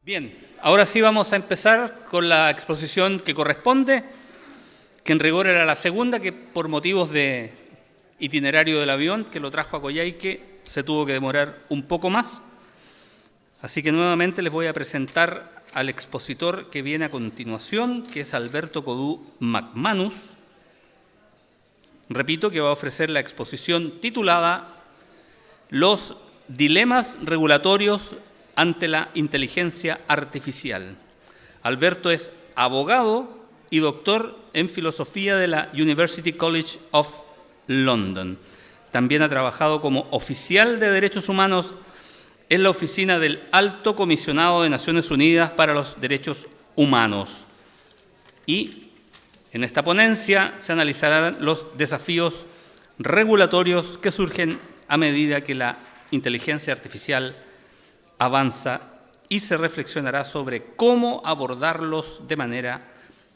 Bien, ahora sí vamos a empezar con la exposición que corresponde, que en rigor era la segunda, que por motivos de itinerario del avión que lo trajo a Coyhaique se tuvo que demorar un poco más. Así que nuevamente les voy a presentar al expositor que viene a continuación, que es Alberto Codú McManus. Repito que va a ofrecer la exposición titulada Los dilemas regulatorios ante la inteligencia artificial. Alberto es abogado y doctor en filosofía de la University College of London. También ha trabajado como oficial de derechos humanos en la oficina del Alto Comisionado de Naciones Unidas para los Derechos Humanos. Y en esta ponencia se analizarán los desafíos regulatorios que surgen a medida que la inteligencia artificial avanza y se reflexionará sobre cómo abordarlos de manera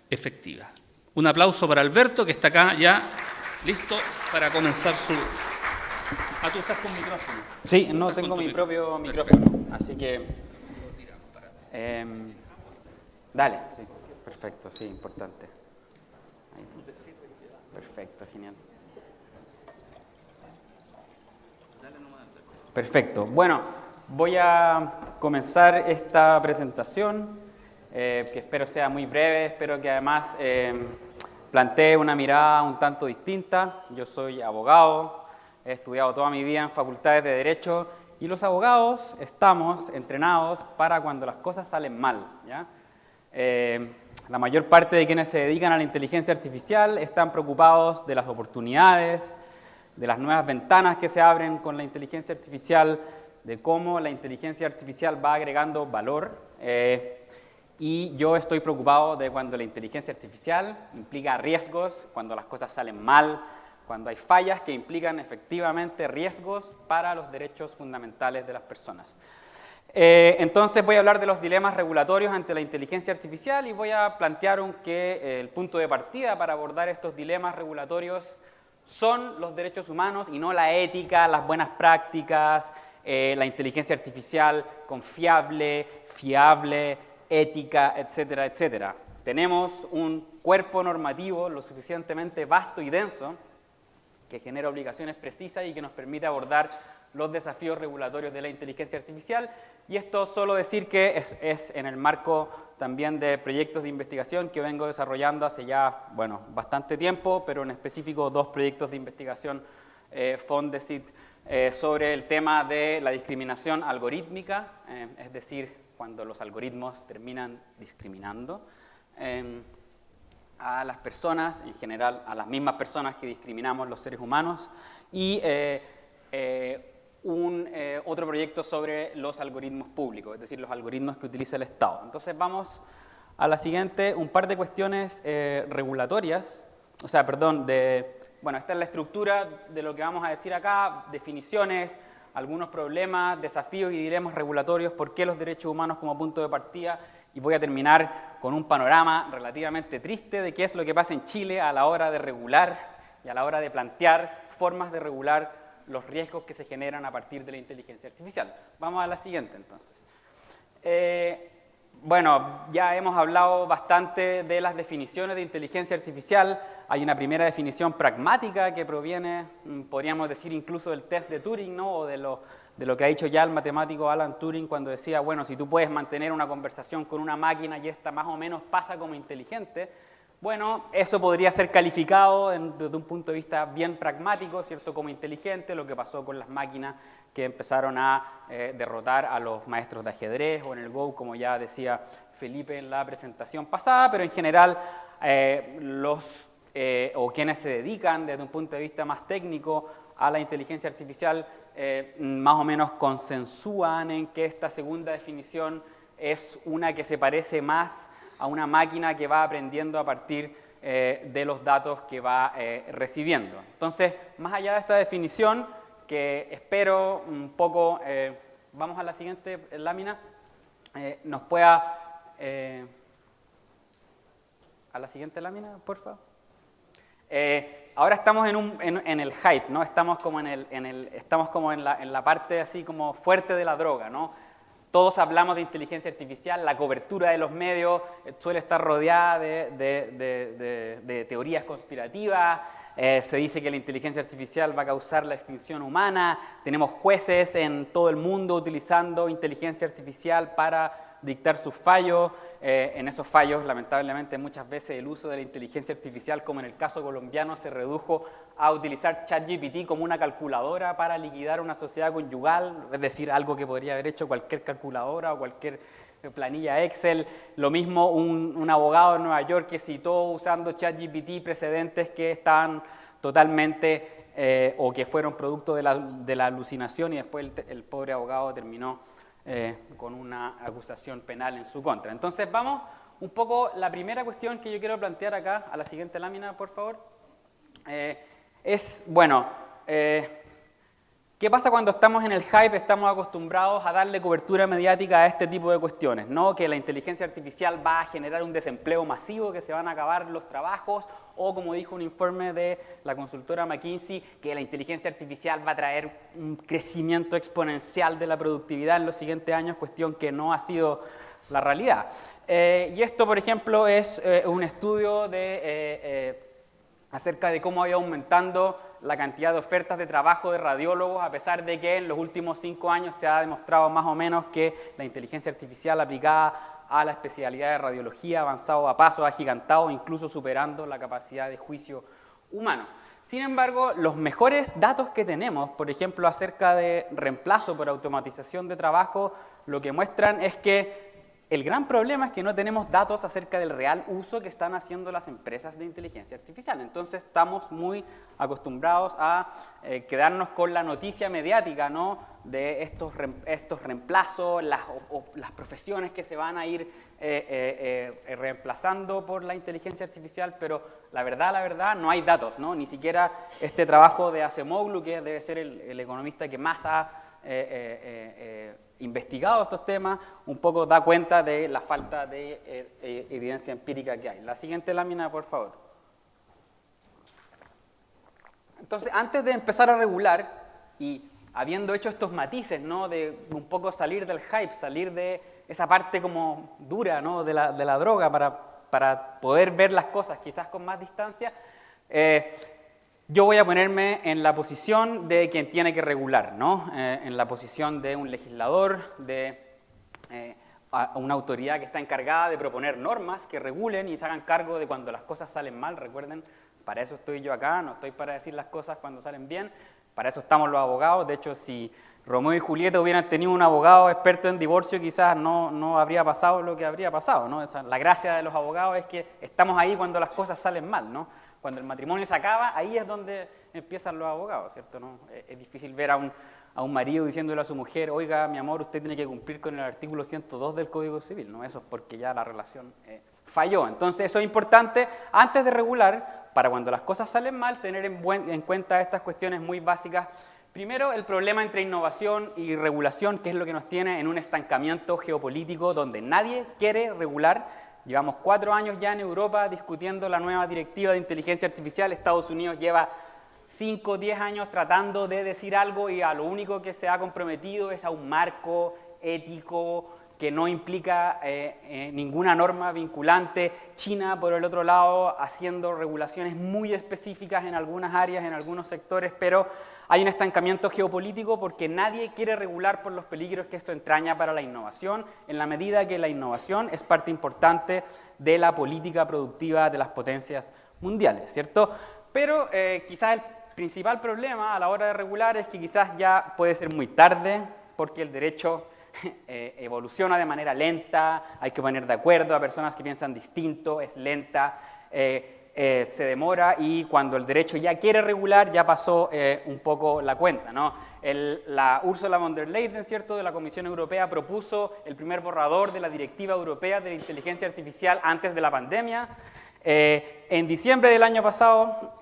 efectiva. Un aplauso para Alberto, que está acá ya listo para comenzar su... Ah, ¿tú estás con micrófono? Sí, no, tengo mi propio micrófono, así que... dale, sí, perfecto, sí, importante. Ahí. Perfecto, genial. Perfecto, bueno, voy a comenzar esta presentación, que espero sea muy breve, espero que además plantee una mirada un tanto distinta. Yo soy abogado, he estudiado toda mi vida en facultades de Derecho y los abogados estamos entrenados para cuando las cosas salen mal, ¿ya? La mayor parte de quienes se dedican a la inteligencia artificial están preocupados de las oportunidades, de las nuevas ventanas que se abren con la inteligencia artificial, de cómo la inteligencia artificial va agregando valor. Y yo estoy preocupado de cuando la inteligencia artificial implica riesgos, cuando las cosas salen mal, cuando hay fallas que implican efectivamente riesgos para los derechos fundamentales de las personas. Entonces voy a hablar de los dilemas regulatorios ante la inteligencia artificial y voy a plantear que el punto de partida para abordar estos dilemas regulatorios son los derechos humanos y no la ética, las buenas prácticas, la inteligencia artificial confiable, fiable, ética, etcétera, etcétera. Tenemos un cuerpo normativo lo suficientemente vasto y denso que genera obligaciones precisas y que nos permite abordar los desafíos regulatorios de la inteligencia artificial. Y esto solo decir que es en el marco también de proyectos de investigación que vengo desarrollando hace ya, bueno, bastante tiempo, pero en específico 2 proyectos de investigación Fondesit sobre el tema de la discriminación algorítmica, es decir, cuando los algoritmos terminan discriminando a las personas, en general a las mismas personas que discriminamos los seres humanos, y otro proyecto sobre los algoritmos públicos, es decir, los algoritmos que utiliza el Estado. Entonces vamos a la siguiente, un par de cuestiones regulatorias, bueno, esta es la estructura de lo que vamos a decir acá, definiciones, algunos problemas, desafíos y dilemas regulatorios, por qué los derechos humanos como punto de partida, y voy a terminar con un panorama relativamente triste de qué es lo que pasa en Chile a la hora de regular y a la hora de plantear formas de regular los riesgos que se generan a partir de la inteligencia artificial. Vamos a la siguiente, entonces. Bueno, ya hemos hablado bastante de las definiciones de inteligencia artificial. Hay una primera definición pragmática que proviene, podríamos decir, incluso del test de Turing, ¿no? O de lo que ha dicho ya el matemático Alan Turing cuando decía, bueno, si tú puedes mantener una conversación con una máquina y esta más o menos pasa como inteligente, bueno, eso podría ser calificado desde un punto de vista bien pragmático, ¿cierto? Como inteligente, lo que pasó con las máquinas que empezaron a derrotar a los maestros de ajedrez o en el Go, como ya decía Felipe en la presentación pasada, pero en general o quienes se dedican desde un punto de vista más técnico a la inteligencia artificial más o menos consensúan en que esta segunda definición es una que se parece más a una máquina que va aprendiendo a partir de los datos que va recibiendo. Entonces, más allá de esta definición, que espero un poco, vamos a la siguiente lámina, nos pueda... a la siguiente lámina, por favor. Ahora estamos en el hype, ¿no? Estamos como en la parte así como fuerte de la droga, ¿no? Todos hablamos de inteligencia artificial, la cobertura de los medios suele estar rodeada de teorías conspirativas. Se dice que la inteligencia artificial va a causar la extinción humana. Tenemos jueces en todo el mundo utilizando inteligencia artificial para dictar sus fallos. En esos fallos, lamentablemente, muchas veces el uso de la inteligencia artificial, como en el caso colombiano, se redujo a utilizar ChatGPT como una calculadora para liquidar una sociedad conyugal, es decir, algo que podría haber hecho cualquier calculadora o cualquier planilla Excel. Lo mismo un abogado en Nueva York que citó usando ChatGPT precedentes que estaban totalmente o que fueron producto de la alucinación, y después el pobre abogado terminó con una acusación penal en su contra. Entonces vamos un poco, la primera cuestión que yo quiero plantear acá, a la siguiente lámina por favor, es, bueno, ¿qué pasa cuando estamos en el hype? Estamos acostumbrados a darle cobertura mediática a este tipo de cuestiones, ¿no? Que la inteligencia artificial va a generar un desempleo masivo, que se van a acabar los trabajos, o como dijo un informe de la consultora McKinsey, que la inteligencia artificial va a traer un crecimiento exponencial de la productividad en los siguientes años, cuestión que no ha sido la realidad. Y esto, por ejemplo, es un estudio acerca de cómo ha ido aumentando la cantidad de ofertas de trabajo de radiólogos, a pesar de que en los últimos 5 años se ha demostrado más o menos que la inteligencia artificial aplicada a la especialidad de radiología ha avanzado a pasos agigantados, incluso superando la capacidad de juicio humano. Sin embargo, los mejores datos que tenemos, por ejemplo, acerca de reemplazo por automatización de trabajo, lo que muestran es que el gran problema es que no tenemos datos acerca del real uso que están haciendo las empresas de inteligencia artificial. Entonces estamos muy acostumbrados a quedarnos con la noticia mediática, ¿no? De estos reemplazos, las profesiones que se van a ir reemplazando por la inteligencia artificial, pero la verdad, no hay datos, ¿no? Ni siquiera este trabajo de Acemoglu, que debe ser el economista que más ha investigado estos temas, un poco da cuenta de la falta de evidencia empírica que hay. La siguiente lámina, por favor. Entonces, antes de empezar a regular, y habiendo hecho estos matices, ¿no? De un poco salir del hype, salir de esa parte como dura, ¿no? de la droga, para poder ver las cosas quizás con más distancia, yo voy a ponerme en la posición de quien tiene que regular, ¿no? En la posición de un legislador, de una autoridad que está encargada de proponer normas que regulen y se hagan cargo de cuando las cosas salen mal. Recuerden, para eso estoy yo acá, no estoy para decir las cosas cuando salen bien, para eso estamos los abogados. De hecho, si Romeo y Julieta hubieran tenido un abogado experto en divorcio, quizás no habría pasado lo que habría pasado, ¿no? La gracia de los abogados es que estamos ahí cuando las cosas salen mal, ¿no? Cuando el matrimonio se acaba, ahí es donde empiezan los abogados, ¿cierto? ¿No? Es difícil ver a un marido diciéndole a su mujer, oiga, mi amor, usted tiene que cumplir con el artículo 102 del Código Civil, ¿no? Eso es porque ya la relación falló. Entonces, eso es importante, antes de regular, para cuando las cosas salen mal, tener en cuenta estas cuestiones muy básicas. Primero, el problema entre innovación y regulación, que es lo que nos tiene en un estancamiento geopolítico donde nadie quiere regular. Llevamos 4 años ya en Europa discutiendo la nueva directiva de inteligencia artificial. Estados Unidos lleva 5 o 10 años tratando de decir algo y a lo único que se ha comprometido es a un marco ético que no implica ninguna norma vinculante. China, por el otro lado, haciendo regulaciones muy específicas en algunas áreas, en algunos sectores, pero hay un estancamiento geopolítico porque nadie quiere regular por los peligros que esto entraña para la innovación, en la medida que la innovación es parte importante de la política productiva de las potencias mundiales, ¿cierto? Pero quizás el principal problema a la hora de regular es que quizás ya puede ser muy tarde, porque el derecho evoluciona de manera lenta, hay que poner de acuerdo a personas que piensan distinto, es lenta, se demora, y cuando el derecho ya quiere regular ya pasó un poco la cuenta, ¿no? La Ursula von der Leyen, ¿cierto?, de la Comisión Europea propuso el primer borrador de la Directiva Europea de la Inteligencia Artificial antes de la pandemia. En diciembre del año pasado,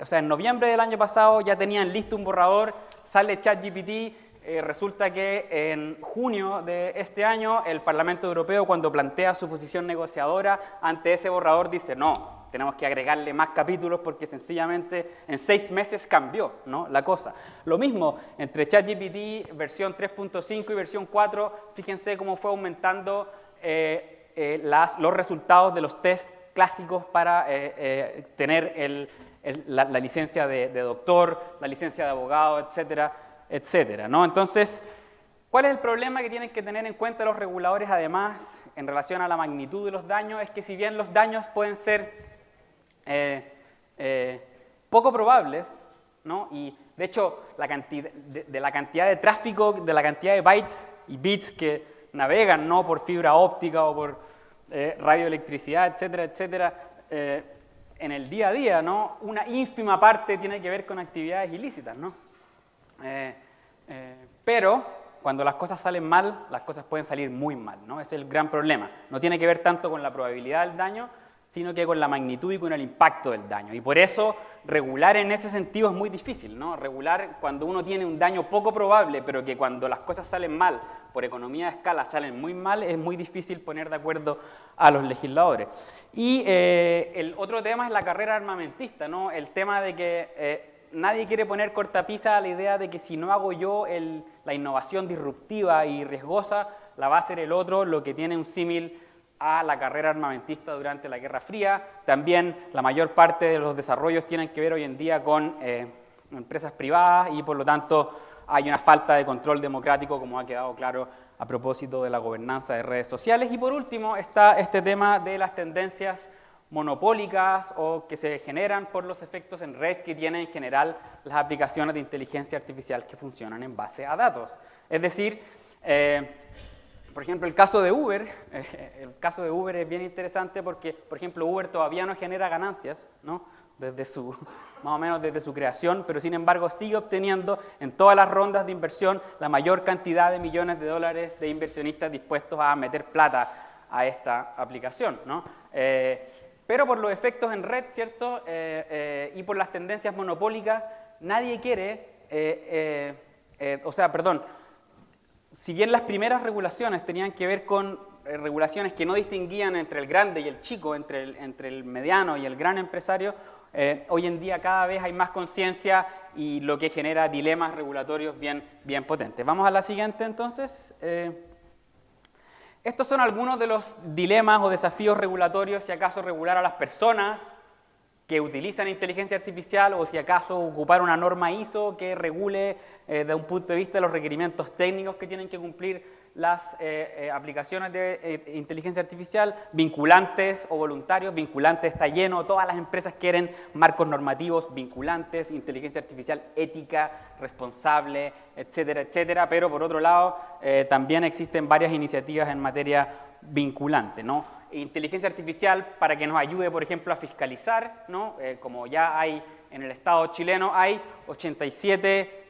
en noviembre del año pasado ya tenían listo un borrador, sale ChatGPT. Resulta que en junio de este año el Parlamento Europeo, cuando plantea su posición negociadora ante ese borrador, dice no, tenemos que agregarle más capítulos porque sencillamente en 6 meses cambió, ¿no?, la cosa. Lo mismo entre ChatGPT versión 3.5 y versión 4, fíjense cómo fue aumentando los resultados de los test clásicos para tener la licencia de doctor, la licencia de abogado, etcétera, etcétera, ¿no? Entonces, ¿cuál es el problema que tienen que tener en cuenta los reguladores, además, en relación a la magnitud de los daños? Es que si bien los daños pueden ser poco probables, ¿no?, y de hecho la cantidad de tráfico, de la cantidad de bytes y bits que navegan, ¿no?, por fibra óptica o por radioelectricidad, etcétera, etcétera, en el día a día, ¿no?, una ínfima parte tiene que ver con actividades ilícitas, ¿no? Pero cuando las cosas salen mal, las cosas pueden salir muy mal, ¿no? Ese es el gran problema. No tiene que ver tanto con la probabilidad del daño, sino que con la magnitud y con el impacto del daño. Y por eso regular en ese sentido es muy difícil, ¿no? Regular cuando uno tiene un daño poco probable, pero que cuando las cosas salen mal, por economía de escala salen muy mal, es muy difícil poner de acuerdo a los legisladores. Y el otro tema es la carrera armamentista, ¿no? El tema de que nadie quiere poner cortapisa a la idea de que si no hago yo la innovación disruptiva y riesgosa, la va a hacer el otro, lo que tiene un símil a la carrera armamentista durante la Guerra Fría. También la mayor parte de los desarrollos tienen que ver hoy en día con empresas privadas y por lo tanto hay una falta de control democrático, como ha quedado claro a propósito de la gobernanza de redes sociales. Y por último está este tema de las tendencias monopólicas o que se generan por los efectos en red que tienen en general las aplicaciones de inteligencia artificial que funcionan en base a datos. Es decir, por ejemplo, el caso de Uber es bien interesante porque, por ejemplo, Uber todavía no genera ganancias, ¿no?, más o menos desde su creación, pero sin embargo sigue obteniendo en todas las rondas de inversión la mayor cantidad de millones de dólares de inversionistas dispuestos a meter plata a esta aplicación, ¿no? Pero por los efectos en red, ¿cierto?, y por las tendencias monopólicas, nadie quiere, si bien las primeras regulaciones tenían que ver con regulaciones que no distinguían entre el grande y el chico, entre el mediano y el gran empresario, hoy en día cada vez hay más conciencia y lo que genera dilemas regulatorios bien potentes. Vamos a la siguiente entonces. Estos son algunos de los dilemas o desafíos regulatorios, si acaso regular a las personas que utilizan inteligencia artificial o si acaso ocupar una norma ISO que regule desde un punto de vista los requerimientos técnicos que tienen que cumplir las aplicaciones de inteligencia artificial, vinculantes o voluntarios. Vinculantes está lleno, todas las empresas quieren marcos normativos vinculantes, inteligencia artificial ética, responsable, etcétera, etcétera, pero por otro lado también existen varias iniciativas en materia vinculante, ¿no? Inteligencia artificial para que nos ayude, por ejemplo, a fiscalizar, ¿no? Como ya hay en el Estado chileno, hay 87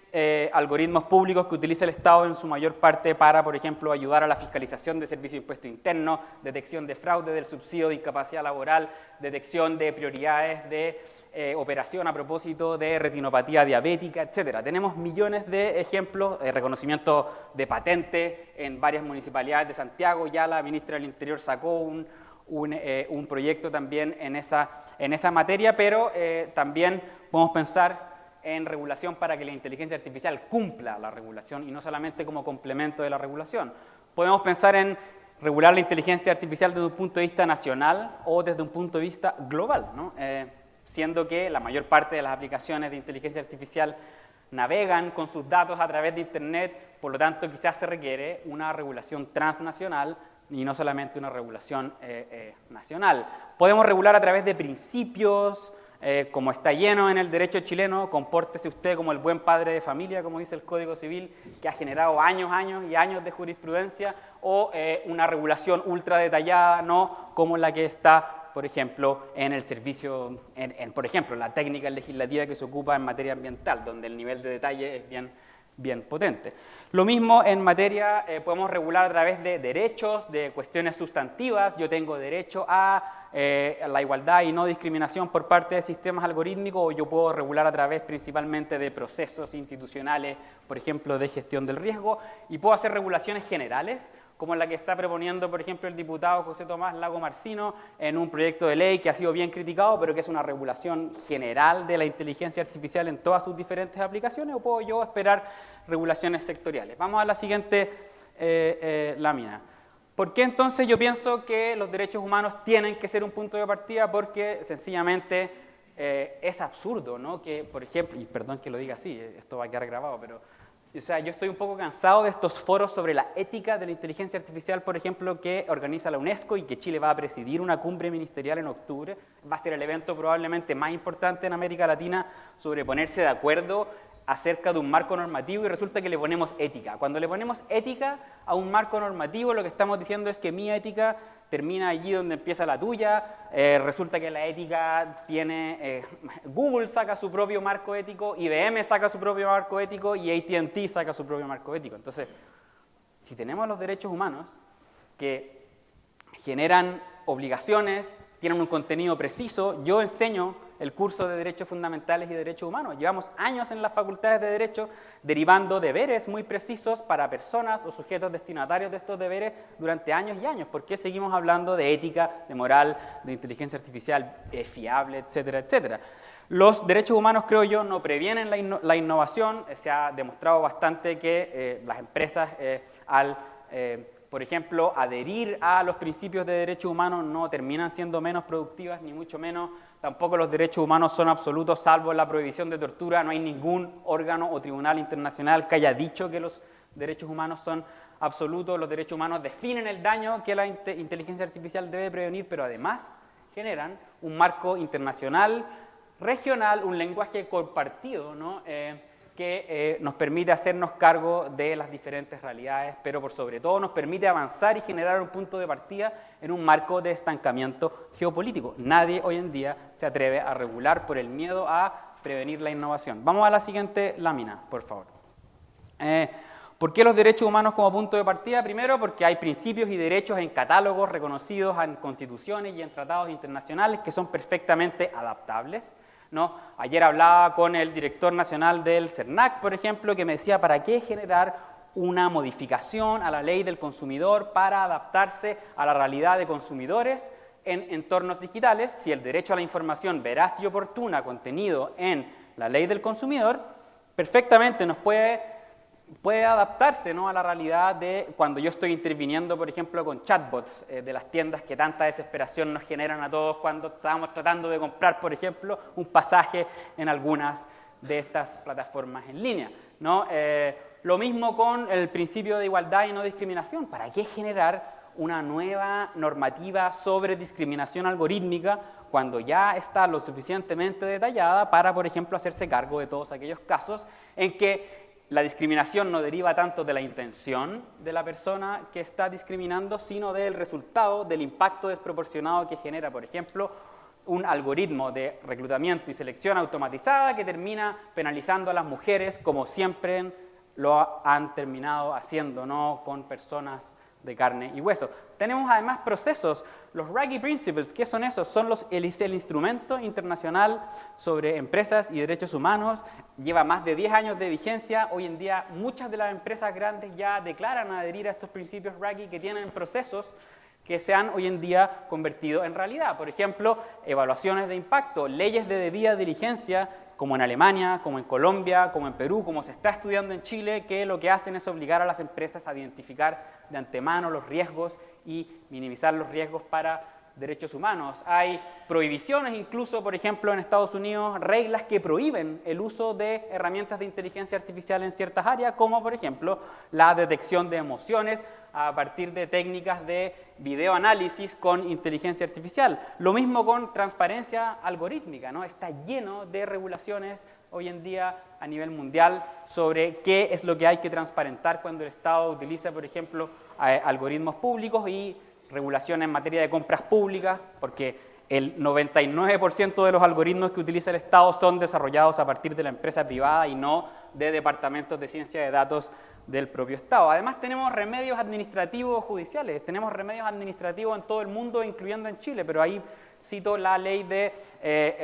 algoritmos públicos que utiliza el Estado en su mayor parte para, por ejemplo, ayudar a la fiscalización de servicio de impuesto interno, detección de fraude del subsidio de incapacidad laboral, detección de prioridades de operación a propósito de retinopatía diabética, etcétera. Tenemos millones de ejemplos, reconocimiento de patente en varias municipalidades de Santiago. Ya la ministra del Interior sacó un proyecto también en esa materia, pero también podemos pensar en regulación para que la inteligencia artificial cumpla la regulación y no solamente como complemento de la regulación. Podemos pensar en regular la inteligencia artificial desde un punto de vista nacional o desde un punto de vista global, ¿no? Siendo que la mayor parte de las aplicaciones de inteligencia artificial navegan con sus datos a través de Internet, por lo tanto quizás se requiere una regulación transnacional y no solamente una regulación nacional. Podemos regular a través de principios, como está lleno en el derecho chileno, compórtese usted como el buen padre de familia, como dice el Código Civil, que ha generado años y años de jurisprudencia, o una regulación ultra detallada, no como la que está, por ejemplo, en el servicio, por ejemplo, la técnica legislativa que se ocupa en materia ambiental, donde el nivel de detalle es bien potente. Lo mismo en materia, podemos regular a través de derechos, de cuestiones sustantivas. Yo tengo derecho a la igualdad y no discriminación por parte de sistemas algorítmicos, o yo puedo regular a través principalmente de procesos institucionales, por ejemplo, de gestión del riesgo, y puedo hacer regulaciones generales, como la que está proponiendo, por ejemplo, el diputado José Tomás Lago Marcino en un proyecto de ley que ha sido bien criticado, pero que es una regulación general de la inteligencia artificial en todas sus diferentes aplicaciones, o puedo yo esperar regulaciones sectoriales. Vamos a la siguiente lámina. ¿Por qué entonces yo pienso que los derechos humanos tienen que ser un punto de partida? Porque sencillamente es absurdo, ¿no? Que, por ejemplo, y perdón que lo diga así, esto va a quedar grabado, pero o sea, yo estoy un poco cansado de estos foros sobre la ética de la inteligencia artificial, por ejemplo, que organiza la UNESCO y que Chile va a presidir una cumbre ministerial en octubre. Va a ser el evento probablemente más importante en América Latina sobre ponerse de acuerdo acerca de un marco normativo, y resulta que le ponemos ética. Cuando le ponemos ética a un marco normativo, lo que estamos diciendo es que mi ética termina allí donde empieza la tuya. Resulta que la ética tiene, Google saca su propio marco ético, IBM saca su propio marco ético y AT&T saca su propio marco ético. Entonces, si tenemos los derechos humanos que generan obligaciones, tienen un contenido preciso, yo enseño el curso de Derechos Fundamentales y Derechos Humanos. Llevamos años en las facultades de Derecho derivando deberes muy precisos para personas o sujetos destinatarios de estos deberes durante años y años. ¿Por qué seguimos hablando de ética, de moral, de inteligencia artificial fiable, etcétera, etcétera? Los derechos humanos, creo yo, no previenen la innovación. Se ha demostrado bastante que las empresas por ejemplo, adherir a los principios de derechos humanos no terminan siendo menos productivas, ni mucho menos. Tampoco los derechos humanos son absolutos, salvo la prohibición de tortura. No hay ningún órgano o tribunal internacional que haya dicho que los derechos humanos son absolutos. Los derechos humanos definen el daño que la inteligencia artificial debe prevenir, pero además generan un marco internacional, regional, un lenguaje compartido, ¿no? Que nos permite hacernos cargo de las diferentes realidades, pero por sobre todo nos permite avanzar y generar un punto de partida en un marco de estancamiento geopolítico. Nadie hoy en día se atreve a regular por el miedo a prevenir la innovación. Vamos a la siguiente lámina, por favor. ¿Por qué los derechos humanos como punto de partida? Primero, porque hay principios y derechos en catálogos reconocidos en constituciones y en tratados internacionales que son perfectamente adaptables, ¿no? Ayer hablaba con el director nacional del CERNAC, por ejemplo, que me decía, ¿para qué generar una modificación a la ley del consumidor para adaptarse a la realidad de consumidores en entornos digitales si el derecho a la información veraz y oportuna contenido en la ley del consumidor perfectamente nos puede adaptarse, ¿no?, a la realidad de cuando yo estoy interviniendo, por ejemplo, con chatbots de las tiendas que tanta desesperación nos generan a todos cuando estamos tratando de comprar, por ejemplo, un pasaje en algunas de estas plataformas en línea, ¿no? Lo mismo con el principio de igualdad y no discriminación. ¿Para qué generar una nueva normativa sobre discriminación algorítmica cuando ya está lo suficientemente detallada para, por ejemplo, hacerse cargo de todos aquellos casos en que la discriminación no deriva tanto de la intención de la persona que está discriminando, sino del resultado, del impacto desproporcionado que genera, por ejemplo, un algoritmo de reclutamiento y selección automatizada que termina penalizando a las mujeres, como siempre lo han terminado haciendo, ¿no?, con personas de carne y hueso. Tenemos además procesos, los Ruggie Principles. ¿Qué son esos? Son el instrumento internacional sobre empresas y derechos humanos. Lleva más de 10 años de vigencia. Hoy en día muchas de las empresas grandes ya declaran adherir a estos principios Ruggie, que tienen procesos que se han hoy en día convertido en realidad. Por ejemplo, evaluaciones de impacto, leyes de debida diligencia, como en Alemania, como en Colombia, como en Perú, como se está estudiando en Chile, que lo que hacen es obligar a las empresas a identificar de antemano los riesgos y minimizar los riesgos para derechos humanos. Hay prohibiciones incluso, por ejemplo, en Estados Unidos, reglas que prohíben el uso de herramientas de inteligencia artificial en ciertas áreas, como por ejemplo la detección de emociones a partir de técnicas de videoanálisis con inteligencia artificial. Lo mismo con transparencia algorítmica, ¿no? Está lleno de regulaciones hoy en día a nivel mundial sobre qué es lo que hay que transparentar cuando el Estado utiliza, por ejemplo, algoritmos públicos, y regulaciones en materia de compras públicas, porque el 99% de los algoritmos que utiliza el Estado son desarrollados a partir de la empresa privada y no de departamentos de ciencia de datos del propio Estado. Además tenemos remedios administrativos judiciales, tenemos remedios administrativos en todo el mundo, incluyendo en Chile, pero ahí cito la ley de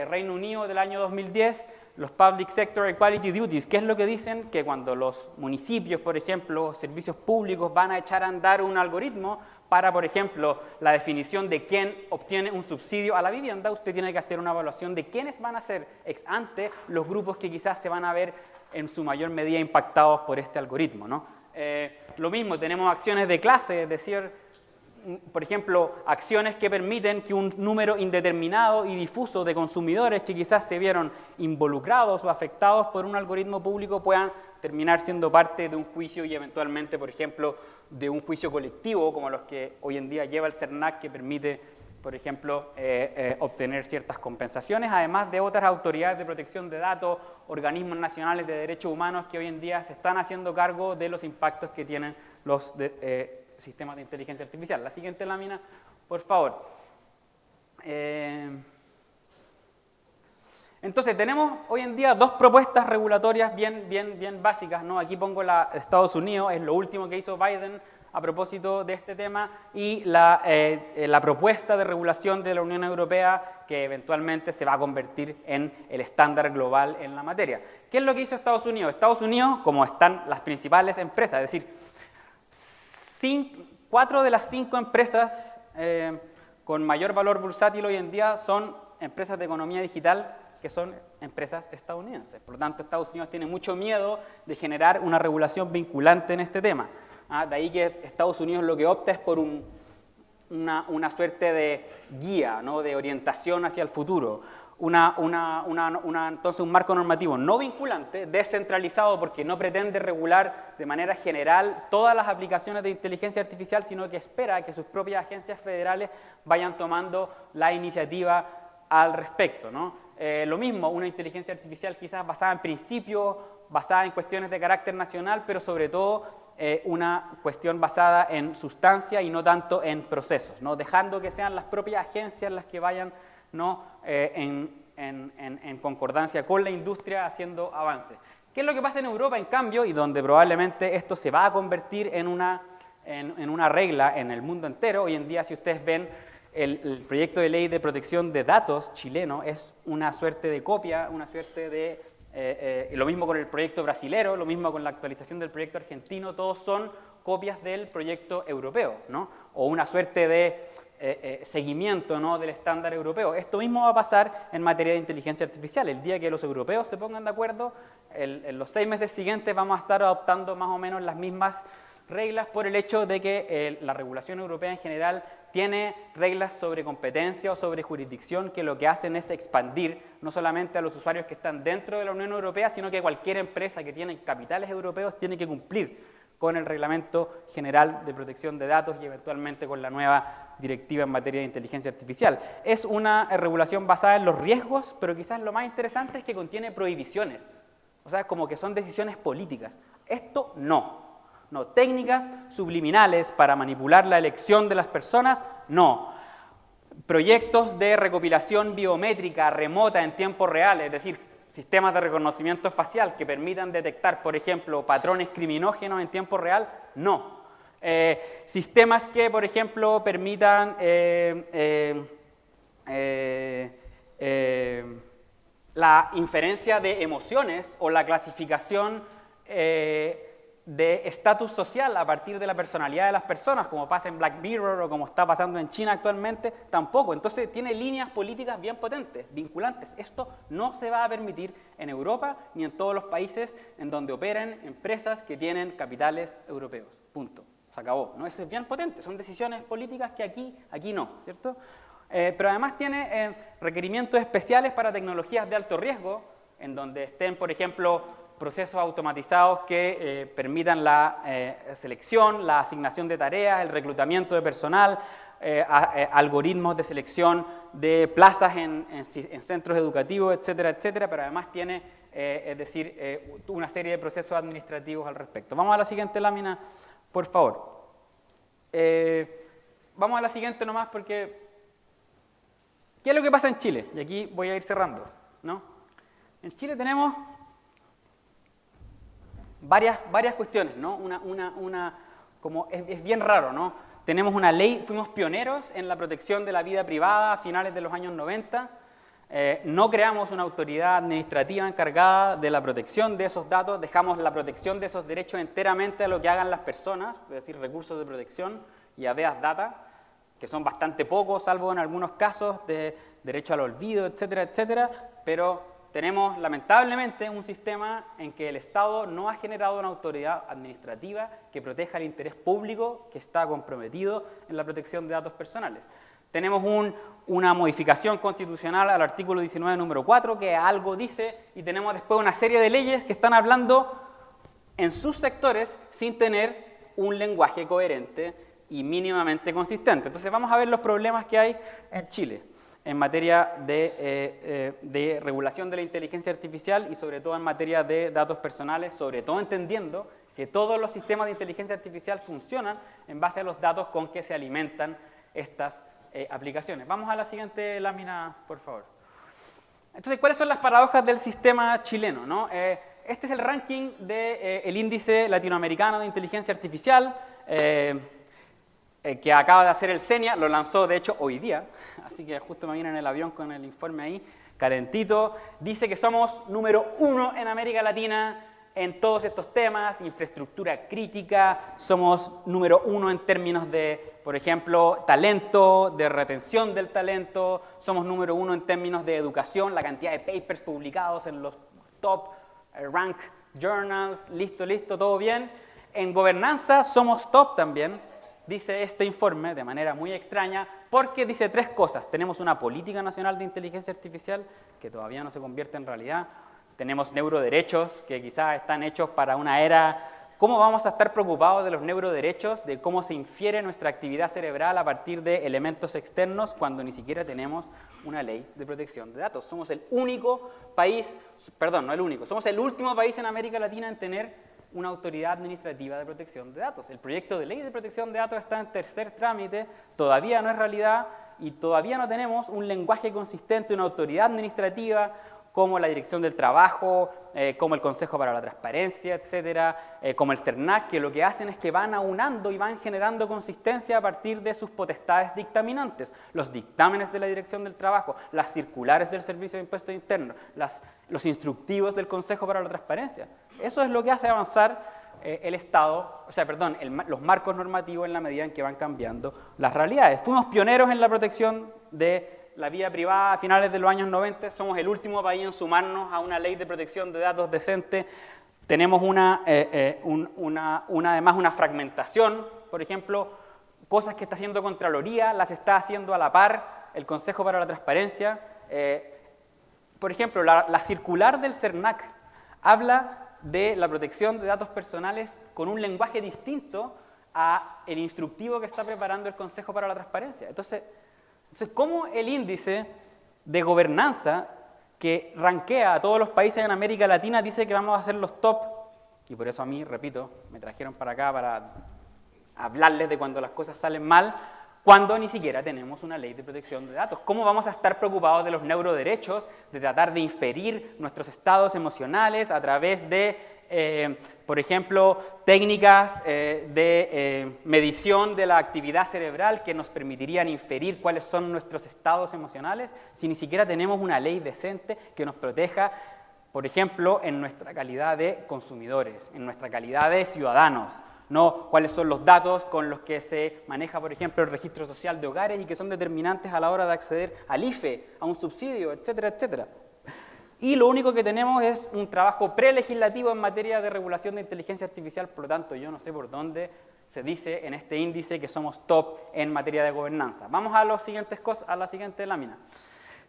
Reino Unido del año 2010, los Public Sector Equality Duties. ¿Qué es lo que dicen? Que cuando los municipios, por ejemplo, servicios públicos van a echar a andar un algoritmo para, por ejemplo, la definición de quién obtiene un subsidio a la vivienda, usted tiene que hacer una evaluación de quiénes van a ser ex ante los grupos que quizás se van a ver en su mayor medida impactados por este algoritmo, ¿no? Lo mismo, tenemos acciones de clase, es decir, por ejemplo, acciones que permiten que un número indeterminado y difuso de consumidores que quizás se vieron involucrados o afectados por un algoritmo público puedan terminar siendo parte de un juicio y eventualmente, por ejemplo, de un juicio colectivo como los que hoy en día lleva el CERNAC, que permite, por ejemplo, obtener ciertas compensaciones, además de otras autoridades de protección de datos, organismos nacionales de derechos humanos que hoy en día se están haciendo cargo de los impactos que tienen los sistemas de inteligencia artificial. La siguiente lámina, por favor. Entonces, tenemos hoy en día dos propuestas regulatorias bien básicas, ¿no? Aquí pongo la de Estados Unidos, es lo último que hizo Biden a propósito de este tema, y la propuesta de regulación de la Unión Europea, que eventualmente se va a convertir en el estándar global en la materia. ¿Qué es lo que hizo Estados Unidos? Estados Unidos, como están las principales empresas, es decir, 4 de las 5 empresas con mayor valor bursátil hoy en día son empresas de economía digital que son empresas estadounidenses. Por lo tanto, Estados Unidos tiene mucho miedo de generar una regulación vinculante en este tema. De ahí que Estados Unidos lo que opta es por una suerte de guía, ¿no? De orientación hacia el futuro. Entonces un marco normativo no vinculante, descentralizado, porque no pretende regular de manera general todas las aplicaciones de inteligencia artificial, sino que espera que sus propias agencias federales vayan tomando la iniciativa al respecto, ¿no? Lo mismo, una inteligencia artificial quizás basada en principios, basada en cuestiones de carácter nacional, pero sobre todo una cuestión basada en sustancia y no tanto en procesos, ¿no? Dejando que sean las propias agencias las que vayan, ¿no? En concordancia con la industria haciendo avances. ¿Qué es lo que pasa en Europa, en cambio, y donde probablemente esto se va a convertir en una regla en el mundo entero? Hoy en día, si ustedes ven el proyecto de ley de protección de datos chileno, es una suerte de copia, una suerte de... lo mismo con el proyecto brasilero, lo mismo con la actualización del proyecto argentino, todos son copias del proyecto europeo, ¿no? O una suerte de seguimiento, ¿no? Del estándar europeo. Esto mismo va a pasar en materia de inteligencia artificial. El día que los europeos se pongan de acuerdo, en los 6 meses siguientes vamos a estar adoptando más o menos las mismas reglas por el hecho de que la regulación europea en general tiene reglas sobre competencia o sobre jurisdicción que lo que hacen es expandir no solamente a los usuarios que están dentro de la Unión Europea, sino que cualquier empresa que tiene capitales europeos tiene que cumplir con el Reglamento General de Protección de Datos y eventualmente con la nueva directiva en materia de inteligencia artificial. Es una regulación basada en los riesgos, pero quizás lo más interesante es que contiene prohibiciones, o sea, como que son decisiones políticas. Esto no, técnicas subliminales para manipular la elección de las personas, no. Proyectos de recopilación biométrica remota en tiempo real, es decir, sistemas de reconocimiento facial que permitan detectar, por ejemplo, patrones criminógenos en tiempo real, no. Sistemas que, por ejemplo, permitan la inferencia de emociones o la clasificación de estatus social a partir de la personalidad de las personas, como pasa en Black Mirror o como está pasando en China actualmente, tampoco. Entonces tiene líneas políticas bien potentes, vinculantes. Esto no se va a permitir en Europa ni en todos los países en donde operen empresas que tienen capitales europeos. Punto. Se acabó, ¿no? Eso es bien potente, son decisiones políticas que aquí no, ¿cierto? Pero además tiene requerimientos especiales para tecnologías de alto riesgo, en donde estén, por ejemplo, procesos automatizados que permitan la selección, la asignación de tareas, el reclutamiento de personal, algoritmos de selección de plazas en centros educativos, etcétera, etcétera, pero además tiene, es decir, una serie de procesos administrativos al respecto. Vamos a la siguiente lámina, por favor. Vamos a la siguiente nomás porque... ¿Qué es lo que pasa en Chile? Y aquí voy a ir cerrando, ¿no? En Chile tenemos varias cuestiones, ¿no? Como es bien raro, ¿no? Tenemos una ley, fuimos pioneros en la protección de la vida privada a finales de los años 90, no creamos una autoridad administrativa encargada de la protección de esos datos, dejamos la protección de esos derechos enteramente a lo que hagan las personas, es decir, recursos de protección y habeas data, que son bastante pocos, salvo en algunos casos de derecho al olvido, etcétera, etcétera, pero tenemos lamentablemente un sistema en que el Estado no ha generado una autoridad administrativa que proteja el interés público que está comprometido en la protección de datos personales. Tenemos una modificación constitucional al artículo 19, número 4, que algo dice, y tenemos después una serie de leyes que están hablando en sus sectores sin tener un lenguaje coherente y mínimamente consistente. Entonces vamos a ver los problemas que hay en Chile en materia de regulación de la inteligencia artificial y sobre todo en materia de datos personales, sobre todo entendiendo que todos los sistemas de inteligencia artificial funcionan en base a los datos con que se alimentan estas aplicaciones. Vamos a la siguiente lámina, por favor. Entonces, ¿cuáles son las paradojas del sistema chileno, ¿no? Este es el ranking del índice latinoamericano de inteligencia artificial que acaba de hacer el CENIA, lo lanzó de hecho hoy día, así que justo me vine en el avión con el informe ahí, calentito. Dice que somos número 1 en América Latina en todos estos temas, infraestructura crítica, somos número 1 en términos de, por ejemplo, talento, de retención del talento, somos número 1 en términos de educación, la cantidad de papers publicados en los top rank journals, listo, todo bien. En gobernanza somos top también, dice este informe de manera muy extraña, porque dice 3 cosas. Tenemos una política nacional de inteligencia artificial que todavía no se convierte en realidad. Tenemos neuroderechos que quizás están hechos para una era. ¿Cómo vamos a estar preocupados de los neuroderechos, de cómo se infiere nuestra actividad cerebral a partir de elementos externos cuando ni siquiera tenemos una ley de protección de datos? Somos el único país, perdón, no el único, somos el último país en América Latina en tener una autoridad administrativa de protección de datos. El proyecto de ley de protección de datos está en tercer trámite, todavía no es realidad y todavía no tenemos un lenguaje consistente, una autoridad administrativa como la Dirección del Trabajo, como el Consejo para la Transparencia, etcétera, como el CERNAC, que lo que hacen es que van aunando y van generando consistencia a partir de sus potestades dictaminantes. Los dictámenes de la Dirección del Trabajo, las circulares del Servicio de Impuestos Internos, los instructivos del Consejo para la Transparencia. Eso es lo que hace avanzar el Estado, los marcos normativos en la medida en que van cambiando las realidades. Fuimos pioneros en la protección de la vía privada a finales de los años 90, somos el último país en sumarnos a una ley de protección de datos decente. Tenemos además una fragmentación, por ejemplo, cosas que está haciendo Contraloría, las está haciendo a la par el Consejo para la Transparencia. Por ejemplo, la circular del CERNAC habla de la protección de datos personales con un lenguaje distinto a el instructivo que está preparando el Consejo para la Transparencia. Entonces, ¿cómo el índice de gobernanza que rankea a todos los países en América Latina dice que vamos a ser los top? Y por eso a mí, repito, me trajeron para acá para hablarles de cuando las cosas salen mal, cuando ni siquiera tenemos una ley de protección de datos. ¿Cómo vamos a estar preocupados de los neuroderechos, de tratar de inferir nuestros estados emocionales a través de por ejemplo, técnicas de medición de la actividad cerebral que nos permitirían inferir cuáles son nuestros estados emocionales, si ni siquiera tenemos una ley decente que nos proteja, por ejemplo, en nuestra calidad de consumidores, en nuestra calidad de ciudadanos, no cuáles son los datos con los que se maneja, por ejemplo, el registro social de hogares y que son determinantes a la hora de acceder al IFE, a un subsidio, etcétera, etcétera. Y lo único que tenemos es un trabajo prelegislativo en materia de regulación de inteligencia artificial, por lo tanto, yo no sé por dónde se dice en este índice que somos top en materia de gobernanza. Vamos a la siguiente lámina.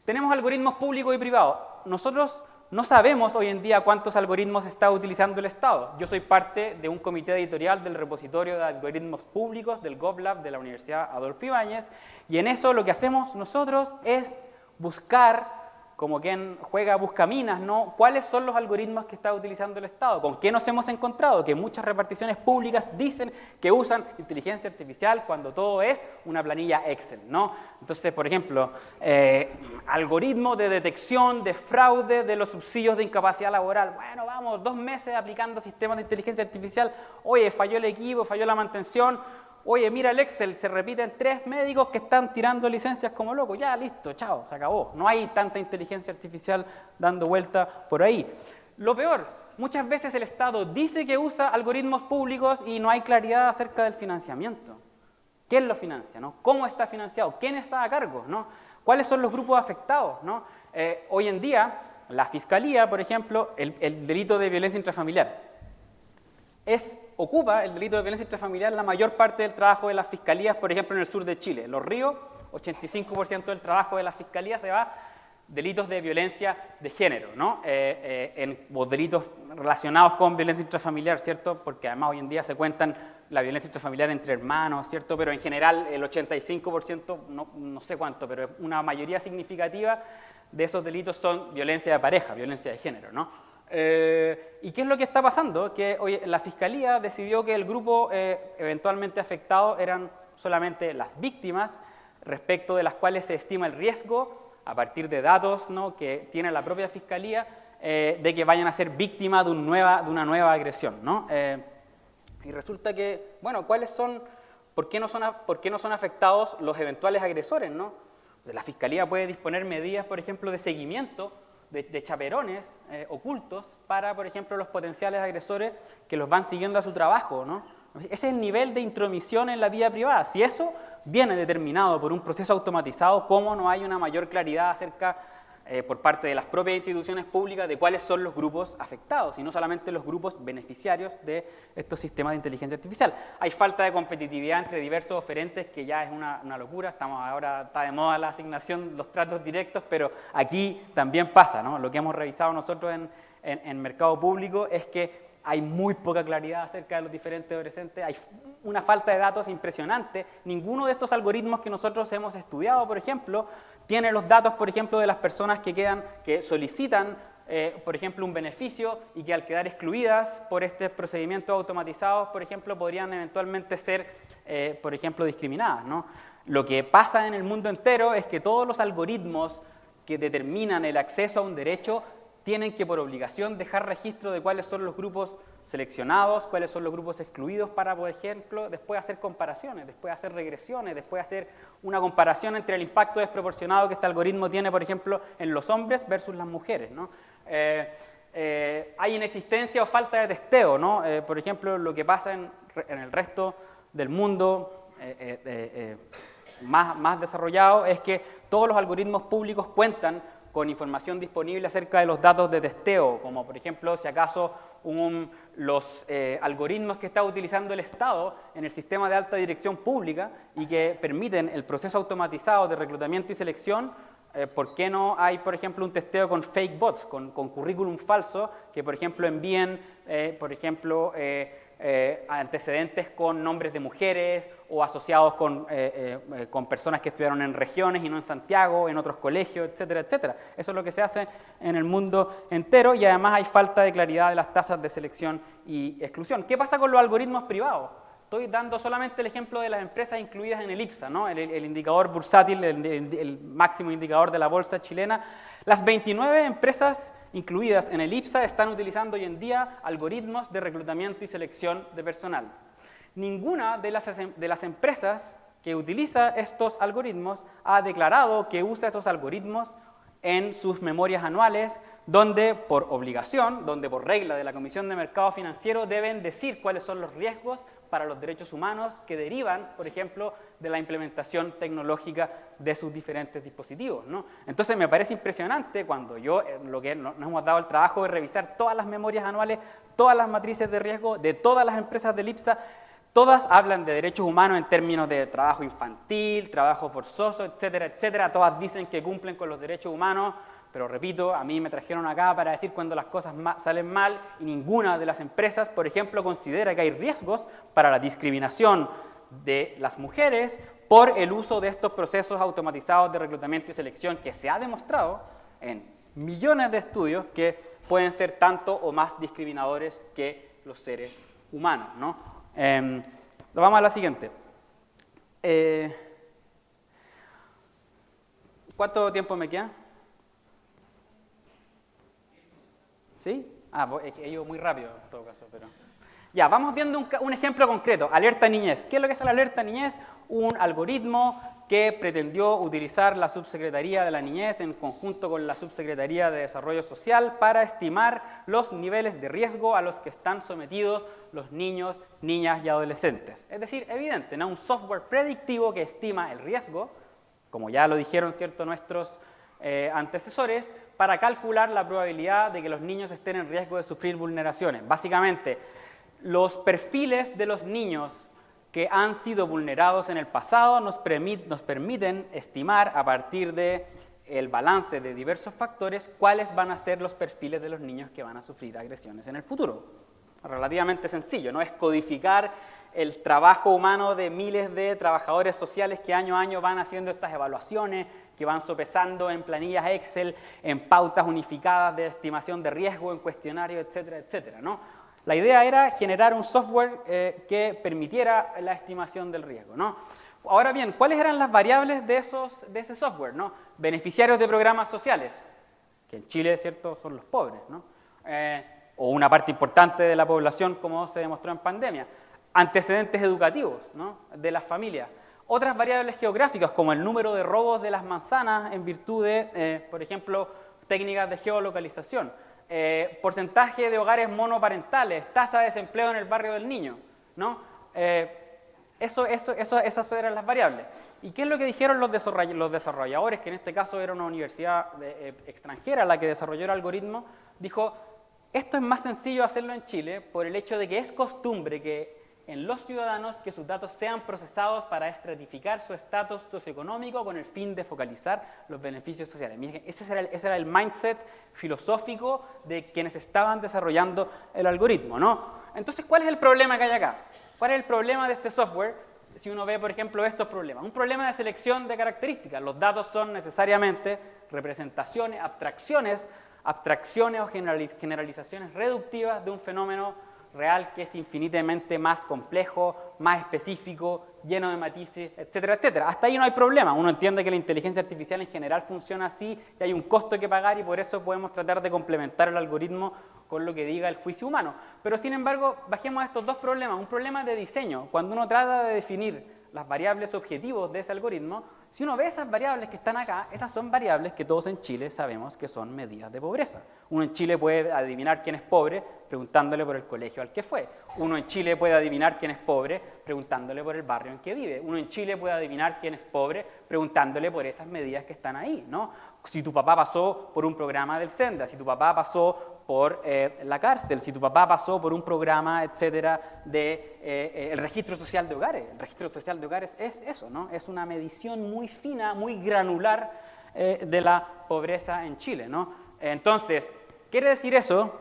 Tenemos algoritmos públicos y privados. Nosotros no sabemos hoy en día cuántos algoritmos está utilizando el Estado. Yo soy parte de un comité editorial del repositorio de algoritmos públicos del GovLab de la Universidad Adolfo Ibáñez, y en eso lo que hacemos nosotros es buscar, como quien juega buscaminas, ¿no? ¿Cuáles son los algoritmos que está utilizando el Estado? ¿Con qué nos hemos encontrado? Que muchas reparticiones públicas dicen que usan inteligencia artificial cuando todo es una planilla Excel, ¿no? Entonces, por ejemplo, algoritmo de detección de fraude de los subsidios de incapacidad laboral. Bueno, vamos, 2 meses aplicando sistemas de inteligencia artificial. Oye, falló el equipo, falló la mantención. Oye, mira el Excel, se repiten 3 médicos que están tirando licencias como locos. Ya, listo, chao, se acabó. No hay tanta inteligencia artificial dando vuelta por ahí. Lo peor, muchas veces el Estado dice que usa algoritmos públicos y no hay claridad acerca del financiamiento. ¿Quién lo financia, no? ¿Cómo está financiado? ¿Quién está a cargo, no? ¿Cuáles son los grupos afectados, no? Hoy en día, la Fiscalía, por ejemplo, el delito de violencia intrafamiliar, ocupa el delito de violencia intrafamiliar la mayor parte del trabajo de las fiscalías, por ejemplo, en el sur de Chile. Los Ríos, 85% del trabajo de la fiscalía se va delitos de violencia de género, ¿no? O delitos relacionados con violencia intrafamiliar, ¿cierto? Porque además hoy en día se cuentan la violencia intrafamiliar entre hermanos, ¿cierto? Pero en general el 85%, no sé cuánto, pero una mayoría significativa de esos delitos son violencia de pareja, violencia de género, ¿no? ¿Y qué es lo que está pasando? Que hoy la Fiscalía decidió que el grupo eventualmente afectado eran solamente las víctimas, respecto de las cuales se estima el riesgo a partir de datos, ¿no?, que tiene la propia Fiscalía, de que vayan a ser víctimas de una nueva agresión, ¿no? Y resulta que, bueno, ¿por qué no son afectados los eventuales agresores, ¿no? La Fiscalía puede disponer medidas, por ejemplo, de seguimiento de chaperones ocultos para, por ejemplo, los potenciales agresores que los van siguiendo a su trabajo, ¿no? Ese es el nivel de intromisión en la vida privada. Si eso viene determinado por un proceso automatizado, ¿cómo no hay una mayor claridad acerca, por parte de las propias instituciones públicas, de cuáles son los grupos afectados, y no solamente los grupos beneficiarios de estos sistemas de inteligencia artificial? Hay falta de competitividad entre diversos oferentes, que ya es una locura. Ahora está de moda la asignación, los tratos directos, pero aquí también pasa, ¿no? Lo que hemos revisado nosotros en mercado público es que hay muy poca claridad acerca de los diferentes ofrecentes, hay una falta de datos impresionante. Ninguno de estos algoritmos que nosotros hemos estudiado, por ejemplo, tiene los datos, por ejemplo, de las personas que solicitan, por ejemplo, un beneficio y que al quedar excluidas por este procedimiento automatizado, por ejemplo, podrían eventualmente ser, por ejemplo, discriminadas, ¿no? Lo que pasa en el mundo entero es que todos los algoritmos que determinan el acceso a un derecho tienen que, por obligación, dejar registro de cuáles son los grupos seleccionados, cuáles son los grupos excluidos, para, por ejemplo, después hacer comparaciones, después hacer regresiones, después hacer una comparación entre el impacto desproporcionado que este algoritmo tiene, por ejemplo, en los hombres versus las mujeres, ¿no? Hay inexistencia o falta de testeo, ¿no? Por ejemplo, lo que pasa en el resto del mundo más desarrollado es que todos los algoritmos públicos cuentan con información disponible acerca de los datos de testeo, como por ejemplo, si acaso los algoritmos que está utilizando el Estado en el sistema de alta dirección pública y que permiten el proceso automatizado de reclutamiento y selección. ¿Por qué no hay, por ejemplo, un testeo con fake bots, con currículum falso, que por ejemplo envíen, antecedentes con nombres de mujeres o asociados con personas que estudiaron en regiones y no en Santiago, en otros colegios, etcétera, etcétera? Eso es lo que se hace en el mundo entero, y además hay falta de claridad de las tasas de selección y exclusión. ¿Qué pasa con los algoritmos privados? Estoy dando solamente el ejemplo de las empresas incluidas en el IPSA, ¿no? el indicador bursátil, el máximo indicador de la bolsa chilena. Las 29 empresas incluidas en el IPSA están utilizando hoy en día algoritmos de reclutamiento y selección de personal. Ninguna de las empresas que utiliza estos algoritmos ha declarado que usa estos algoritmos en sus memorias anuales, donde por obligación, donde por regla de la Comisión de Mercado Financiero deben decir cuáles son los riesgos para los derechos humanos que derivan, por ejemplo, de la implementación tecnológica de sus diferentes dispositivos, ¿no? Entonces me parece impresionante cuando nos hemos dado el trabajo de revisar todas las memorias anuales, todas las matrices de riesgo de todas las empresas del IPSA. Todas hablan de derechos humanos en términos de trabajo infantil, trabajo forzoso, etcétera, etcétera. Todas dicen que cumplen con los derechos humanos, pero repito, a mí me trajeron acá para decir cuando las cosas salen mal, y ninguna de las empresas, por ejemplo, considera que hay riesgos para la discriminación de las mujeres por el uso de estos procesos automatizados de reclutamiento y selección, que se ha demostrado en millones de estudios que pueden ser tanto o más discriminadores que los seres humanos, ¿no? Vamos a la siguiente. ¿Cuánto tiempo me queda? ¿Sí? He ido muy rápido en todo caso, pero... Ya, vamos viendo un ejemplo concreto, Alerta Niñez. ¿Qué es lo que es la Alerta Niñez? Un algoritmo que pretendió utilizar la Subsecretaría de la Niñez en conjunto con la Subsecretaría de Desarrollo Social para estimar los niveles de riesgo a los que están sometidos los niños, niñas y adolescentes. Es decir, evidente, ¿no? Un software predictivo que estima el riesgo, como ya lo dijeron, ¿cierto?, nuestros antecesores, para calcular la probabilidad de que los niños estén en riesgo de sufrir vulneraciones. Básicamente, los perfiles de los niños que han sido vulnerados en el pasado nos permiten estimar a partir del balance de diversos factores cuáles van a ser los perfiles de los niños que van a sufrir agresiones en el futuro. Relativamente sencillo, ¿no? Es codificar el trabajo humano de miles de trabajadores sociales que año a año van haciendo estas evaluaciones, que van sopesando en planillas Excel, en pautas unificadas de estimación de riesgo, en cuestionarios, etcétera, etcétera, ¿no? La idea era generar un software que permitiera la estimación del riesgo, ¿no? Ahora bien, ¿cuáles eran las variables de ese software, ¿no? Beneficiarios de programas sociales, que en Chile, ¿cierto?, son los pobres, ¿no? O una parte importante de la población, como se demostró en pandemia. Antecedentes educativos, ¿no?, de las familias. Otras variables geográficas, como el número de robos de las manzanas en virtud de, por ejemplo, técnicas de geolocalización. Porcentaje de hogares monoparentales, tasa de desempleo en el barrio del niño, ¿no? Esas eran las variables. ¿Y qué es lo que dijeron los desarrolladores, que en este caso era una universidad extranjera la que desarrolló el algoritmo? Dijo, esto es más sencillo hacerlo en Chile por el hecho de que es costumbre que en los ciudadanos que sus datos sean procesados para estratificar su estatus socioeconómico con el fin de focalizar los beneficios sociales. Miren, ese era el mindset filosófico de quienes estaban desarrollando el algoritmo, ¿no? Entonces, ¿cuál es el problema que hay acá? ¿Cuál es el problema de este software? Si uno ve, por ejemplo, estos problemas. Un problema de selección de características. Los datos son necesariamente representaciones, abstracciones o generalizaciones reductivas de un fenómeno real que es infinitamente más complejo, más específico, lleno de matices, etcétera, etcétera. Hasta ahí no hay problema. Uno entiende que la inteligencia artificial en general funciona así y hay un costo que pagar y por eso podemos tratar de complementar el algoritmo con lo que diga el juicio humano. Pero sin embargo, bajemos a estos dos problemas. Un problema de diseño. Cuando uno trata de definir las variables objetivos de ese algoritmo, si uno ve esas variables que están acá, esas son variables que todos en Chile sabemos que son medidas de pobreza. Uno en Chile puede adivinar quién es pobre preguntándole por el colegio al que fue. Uno en Chile puede adivinar quién es pobre preguntándole por el barrio en que vive. Uno en Chile puede adivinar quién es pobre preguntándole por esas medidas que están ahí, ¿no? Si tu papá pasó por un programa del Senda, si tu papá pasó por la cárcel, si tu papá pasó por un programa, etcétera, de el registro social de hogares. El registro social de hogares es eso, ¿no? Es una medición muy fina, muy granular de la pobreza en Chile, ¿no? Entonces, ¿quiere decir eso?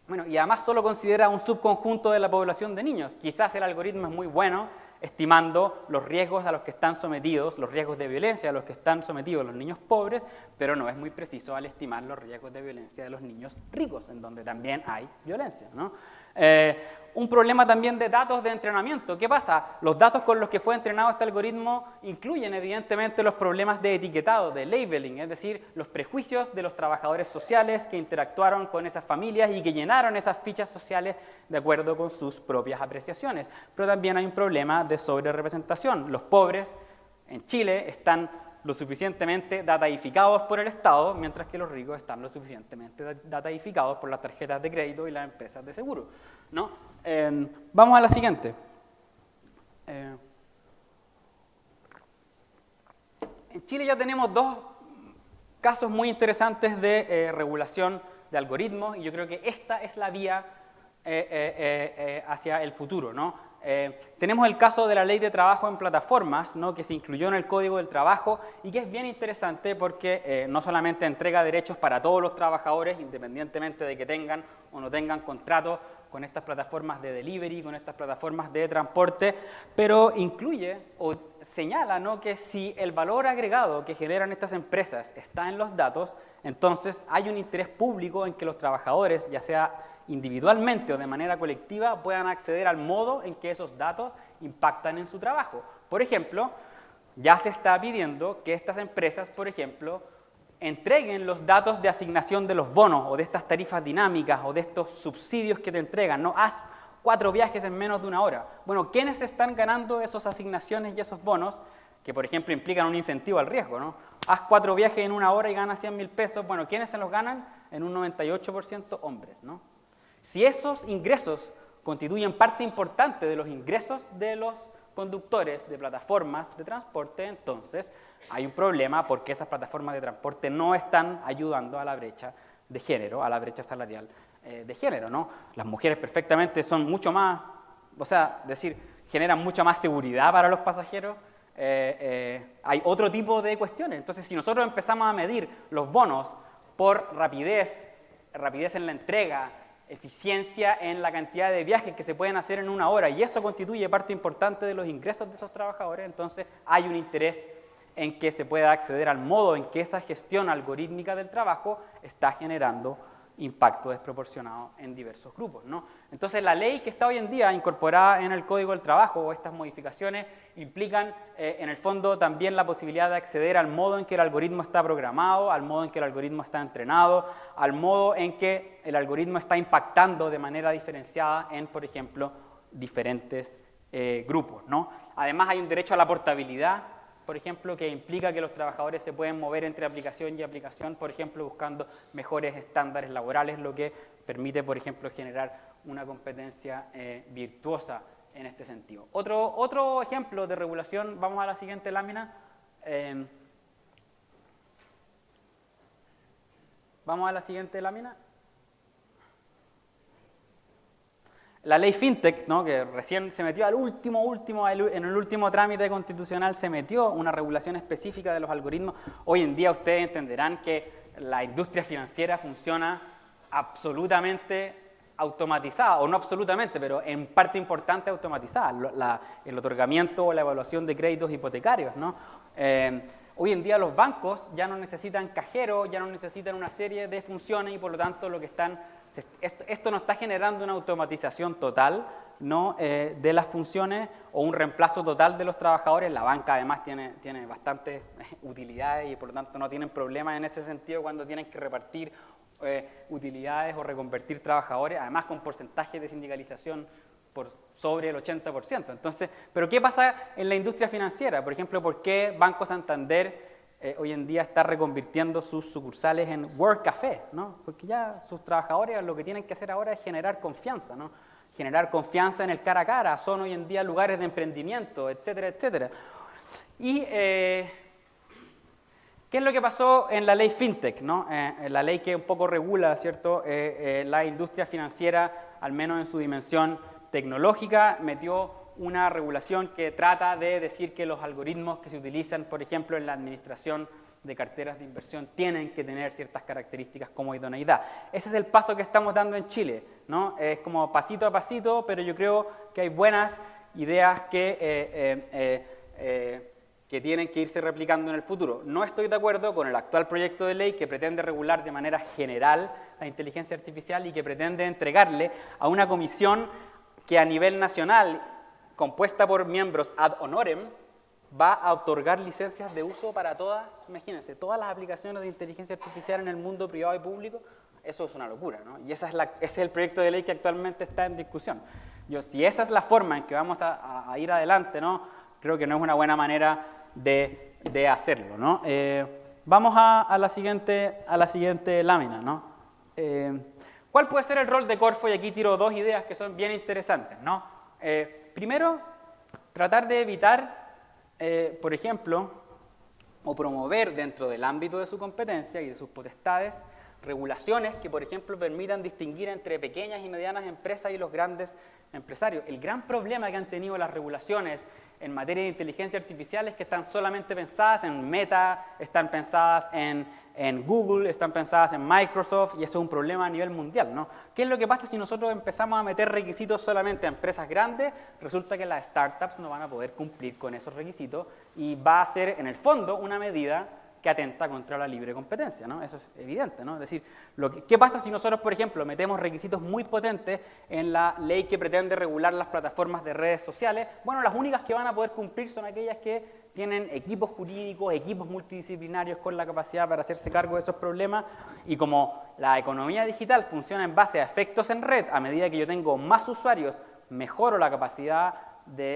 Bueno, y además solo considera un subconjunto de la población de niños. Quizás el algoritmo es muy bueno estimando los riesgos a los que están sometidos, los riesgos de violencia a los que están sometidos los niños pobres, pero no es muy preciso al estimar los riesgos de violencia de los niños ricos, en donde también hay violencia, ¿no? Un problema también de datos de entrenamiento. ¿Qué pasa? Los datos con los que fue entrenado este algoritmo incluyen evidentemente los problemas de etiquetado, de labeling, es decir, los prejuicios de los trabajadores sociales que interactuaron con esas familias y que llenaron esas fichas sociales de acuerdo con sus propias apreciaciones. Pero también hay un problema de sobrerepresentación. Los pobres en Chile están lo suficientemente dataificados por el Estado, mientras que los ricos están lo suficientemente dataificados por las tarjetas de crédito y las empresas de seguro, ¿no? Vamos a la siguiente. En Chile ya tenemos dos casos muy interesantes de regulación de algoritmos y yo creo que esta es la vía hacia el futuro, ¿no? Tenemos el caso de la ley de trabajo en plataformas, ¿no?, que se incluyó en el Código del Trabajo y que es bien interesante porque no solamente entrega derechos para todos los trabajadores, independientemente de que tengan o no tengan contrato con estas plataformas de delivery, con estas plataformas de transporte, pero incluye o señala, ¿no?, que si el valor agregado que generan estas empresas está en los datos, entonces hay un interés público en que los trabajadores, ya sea individualmente o de manera colectiva, puedan acceder al modo en que esos datos impactan en su trabajo. Por ejemplo, ya se está pidiendo que estas empresas, por ejemplo, entreguen los datos de asignación de los bonos o de estas tarifas dinámicas o de estos subsidios que te entregan, ¿no? Haz 4 viajes en menos de 1 hora. Bueno, ¿quiénes están ganando esas asignaciones y esos bonos? Que, por ejemplo, implican un incentivo al riesgo, ¿no? Haz 4 viajes en 1 hora y ganas 100.000 pesos. Bueno, ¿quiénes se los ganan? En un 98% hombres, ¿no? Si esos ingresos constituyen parte importante de los ingresos de los conductores de plataformas de transporte, entonces hay un problema porque esas plataformas de transporte no están ayudando a la brecha de género, a la brecha salarial de género, ¿no? Las mujeres perfectamente son mucho más, o sea, generan mucha más seguridad para los pasajeros. Hay otro tipo de cuestiones. Entonces, si nosotros empezamos a medir los bonos por rapidez en la entrega, eficiencia en la cantidad de viajes que se pueden hacer en 1 hora, y eso constituye parte importante de los ingresos de esos trabajadores, entonces hay un interés en que se pueda acceder al modo en que esa gestión algorítmica del trabajo está generando impacto desproporcionado en diversos grupos, ¿no? Entonces, la ley que está hoy en día incorporada en el Código del Trabajo, o estas modificaciones, implican en el fondo también la posibilidad de acceder al modo en que el algoritmo está programado, al modo en que el algoritmo está entrenado, al modo en que el algoritmo está impactando de manera diferenciada en, por ejemplo, diferentes grupos, ¿no? Además, hay un derecho a la portabilidad, por ejemplo, que implica que los trabajadores se pueden mover entre aplicación y aplicación, por ejemplo, buscando mejores estándares laborales, lo que permite, por ejemplo, generar una competencia virtuosa en este sentido. Otro ejemplo de regulación, vamos a la siguiente lámina. Vamos a la siguiente lámina. La ley FinTech, ¿no? Que recién se metió en el último trámite constitucional, se metió una regulación específica de los algoritmos. Hoy en día ustedes entenderán que la industria financiera funciona absolutamente automatizada, o no absolutamente, pero en parte importante automatizada, el otorgamiento o la evaluación de créditos hipotecarios, ¿no? Hoy en día los bancos ya no necesitan cajeros, ya no necesitan una serie de funciones y por lo tanto esto no está generando una automatización total, ¿no? De las funciones o un reemplazo total de los trabajadores. La banca además tiene bastantes utilidades y por lo tanto no tienen problemas en ese sentido cuando tienen que repartir utilidades o reconvertir trabajadores, además con porcentajes de sindicalización por sobre el 80%. Entonces, ¿pero qué pasa en la industria financiera? Por ejemplo, ¿por qué Banco Santander hoy en día está reconvirtiendo sus sucursales en Work Café, ¿no? Porque ya sus trabajadores lo que tienen que hacer ahora es generar confianza, ¿no? Generar confianza en el cara a cara, son hoy en día lugares de emprendimiento, etcétera, etcétera. Y ¿qué es lo que pasó en la ley FinTech, ¿no? La ley que un poco regula, ¿cierto? La industria financiera, al menos en su dimensión tecnológica, metió una regulación que trata de decir que los algoritmos que se utilizan, por ejemplo, en la administración de carteras de inversión, tienen que tener ciertas características como idoneidad. Ese es el paso que estamos dando en Chile, ¿no? Es como pasito a pasito, pero yo creo que hay buenas ideas que tienen que irse replicando en el futuro. No estoy de acuerdo con el actual proyecto de ley que pretende regular de manera general la inteligencia artificial y que pretende entregarle a una comisión que a nivel nacional, compuesta por miembros ad honorem, va a otorgar licencias de uso para todas, imagínense, todas las aplicaciones de inteligencia artificial en el mundo privado y público. Eso es una locura, ¿no? Y ese es el proyecto de ley que actualmente está en discusión. Si esa es la forma en que vamos a ir adelante, ¿no? Creo que no es una buena manera de hacerlo, ¿no? Vamos a la siguiente lámina, ¿no? ¿Cuál puede ser el rol de Corfo? Y aquí tiro 2 ideas que son bien interesantes, ¿no? Primero, tratar de evitar, por ejemplo, o promover dentro del ámbito de su competencia y de sus potestades, regulaciones que, por ejemplo, permitan distinguir entre pequeñas y medianas empresas y los grandes empresarios. El gran problema que han tenido las regulaciones en materia de inteligencia artificial es que están solamente pensadas en Meta, están pensadas en Google, están pensadas en Microsoft, y eso es un problema a nivel mundial, ¿no? ¿Qué es lo que pasa si nosotros empezamos a meter requisitos solamente a empresas grandes? Resulta que las startups no van a poder cumplir con esos requisitos y va a ser, en el fondo, una medida que atenta contra la libre competencia, ¿no? Eso es evidente, ¿no? Es decir, ¿qué pasa si nosotros, por ejemplo, metemos requisitos muy potentes en la ley que pretende regular las plataformas de redes sociales? Bueno, las únicas que van a poder cumplir son aquellas que tienen equipos jurídicos, equipos multidisciplinarios con la capacidad para hacerse cargo de esos problemas, y como la economía digital funciona en base a efectos en red, a medida que yo tengo más usuarios, mejoro la capacidad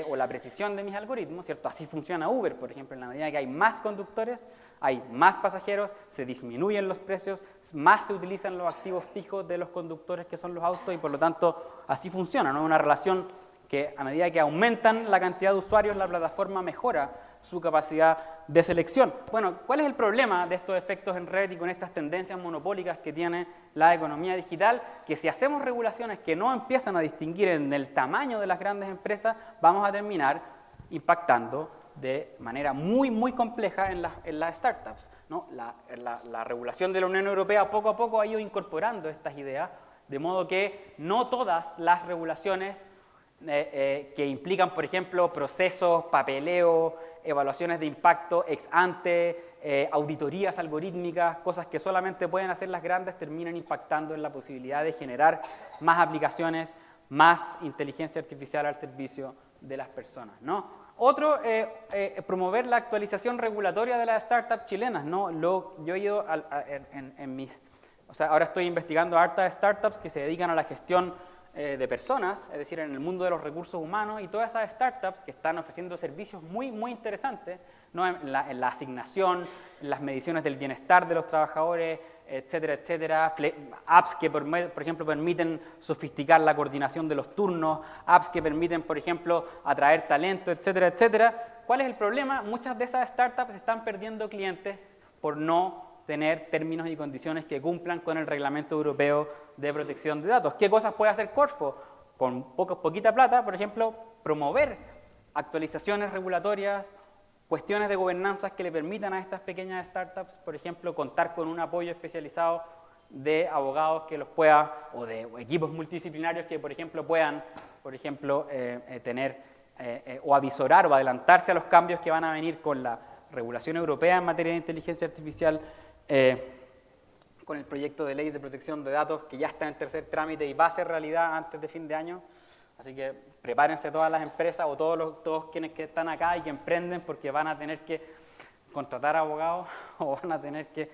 o la precisión de mis algoritmos, ¿cierto? Así funciona Uber, por ejemplo, en la medida que hay más conductores, hay más pasajeros, se disminuyen los precios, más se utilizan los activos fijos de los conductores que son los autos, y por lo tanto así funciona, ¿no? Una relación que a medida que aumentan la cantidad de usuarios, la plataforma mejora su capacidad de selección. Bueno, ¿cuál es el problema de estos efectos en red y con estas tendencias monopólicas que tiene la economía digital? Que si hacemos regulaciones que no empiezan a distinguir en el tamaño de las grandes empresas, vamos a terminar impactando de manera muy, muy compleja en las startups, ¿no? La regulación de la Unión Europea poco a poco ha ido incorporando estas ideas, de modo que no todas las regulaciones que implican, por ejemplo, procesos, papeleo, evaluaciones de impacto ex ante, auditorías algorítmicas, cosas que solamente pueden hacer las grandes, terminan impactando en la posibilidad de generar más aplicaciones, más inteligencia artificial al servicio de las personas, ¿no? Otro, promover la actualización regulatoria de las startups chilenas, ¿no? Yo he ido ahora estoy investigando hartas startups que se dedican a la gestión de personas, es decir, en el mundo de los recursos humanos, y todas esas startups que están ofreciendo servicios muy, muy interesantes, ¿no? en la asignación, en las mediciones del bienestar de los trabajadores, etcétera, etcétera, apps que, por ejemplo, permiten sofisticar la coordinación de los turnos, apps que permiten, por ejemplo, atraer talento, etcétera, etcétera. ¿Cuál es el problema? Muchas de esas startups están perdiendo clientes por no tener términos y condiciones que cumplan con el Reglamento Europeo de Protección de Datos. ¿Qué cosas puede hacer Corfo? Con poquita plata, por ejemplo, promover actualizaciones regulatorias, cuestiones de gobernanza que le permitan a estas pequeñas startups, por ejemplo, contar con un apoyo especializado de abogados que los pueda, o de equipos multidisciplinarios que, por ejemplo, puedan, tener o avisorar o adelantarse a los cambios que van a venir con la regulación europea en materia de inteligencia artificial, con el proyecto de ley de protección de datos que ya está en tercer trámite y va a ser realidad antes de fin de año. Así que prepárense todas las empresas o todos quienes que están acá y que emprenden, porque van a tener que contratar abogados o van a tener que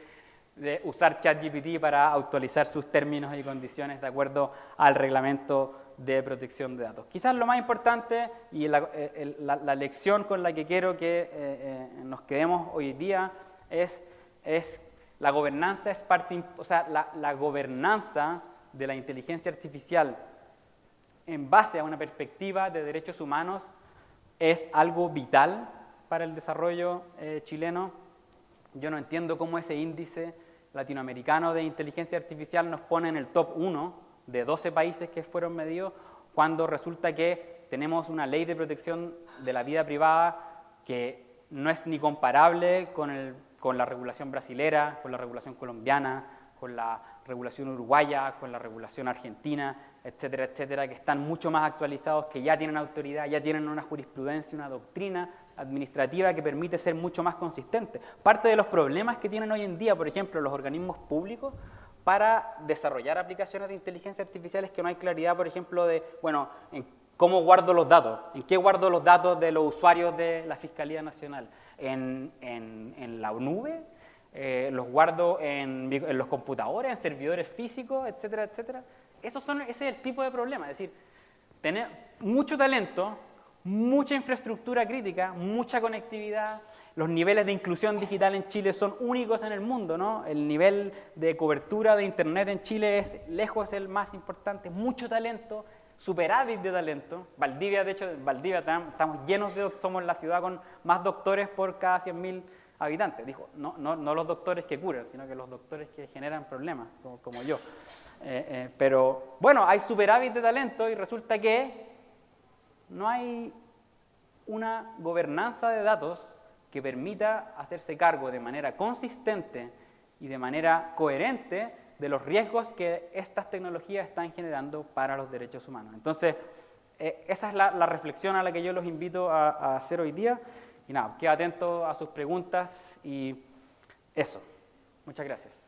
usar ChatGPT para actualizar sus términos y condiciones de acuerdo al reglamento de protección de datos. Quizás lo más importante y la lección con la que quiero que nos quedemos hoy día es la gobernanza es parte, la gobernanza de la inteligencia artificial en base a una perspectiva de derechos humanos es algo vital para el desarrollo chileno. Yo no entiendo cómo ese índice latinoamericano de inteligencia artificial nos pone en el top 1 de 12 países que fueron medidos, cuando resulta que tenemos una ley de protección de la vida privada que no es ni comparable con la regulación brasilera, con la regulación colombiana, con la regulación uruguaya, con la regulación argentina, etcétera, etcétera, que están mucho más actualizados, que ya tienen autoridad, ya tienen una jurisprudencia, una doctrina administrativa que permite ser mucho más consistente. Parte de los problemas que tienen hoy en día, por ejemplo, los organismos públicos para desarrollar aplicaciones de inteligencia artificial es que no hay claridad, por ejemplo, en cómo guardo los datos, en qué guardo los datos de los usuarios de la Fiscalía Nacional, en la nube, los guardo en los computadores, en servidores físicos, etcétera, etcétera. Ese es el tipo de problema, es decir, tener mucho talento, mucha infraestructura crítica, mucha conectividad. Los niveles de inclusión digital en Chile son únicos en el mundo, ¿no? El nivel de cobertura de Internet en Chile es lejos el más importante, mucho talento, superávit de talento. Valdivia, de hecho, estamos llenos somos la ciudad con más doctores por cada 100.000 habitantes. Dijo, no los doctores que curan, sino que los doctores que generan problemas, como yo. Pero bueno, hay superávit de talento y resulta que no hay una gobernanza de datos que permita hacerse cargo de manera consistente y de manera coherente de los riesgos que estas tecnologías están generando para los derechos humanos. Entonces, esa es la reflexión a la que yo los invito a hacer hoy día. Y nada, quedo atento a sus preguntas y eso. Muchas gracias.